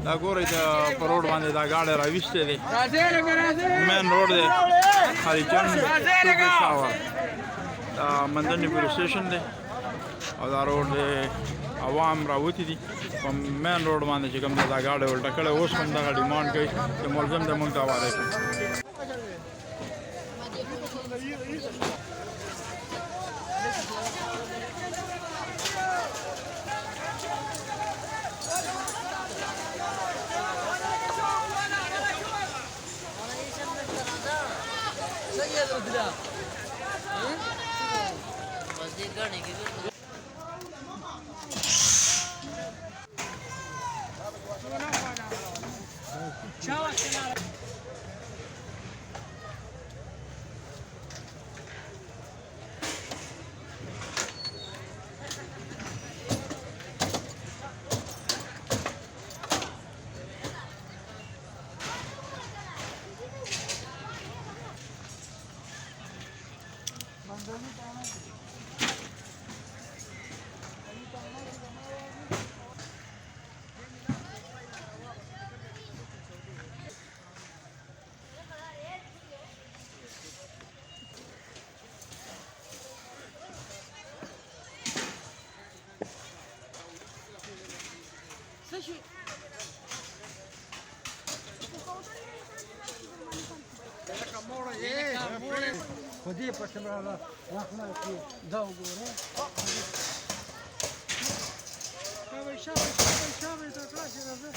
دا ګورئ د په روډ باندې دا ګاډی راویستی دی مین روډ دی خلیجان ټو پېښور دا مندني پولیس سټیشن دی او دا روډ دی عوام راوتي دي په مین روډ باندې چې کوم دا ګاډی ولټه کړی اوس هم دغه ډیمانډ کوي چې ملزم دی موږ ته حواله کړي خودی پشت مرا رحمه کی داو گوره شابه تا کلاسی رازه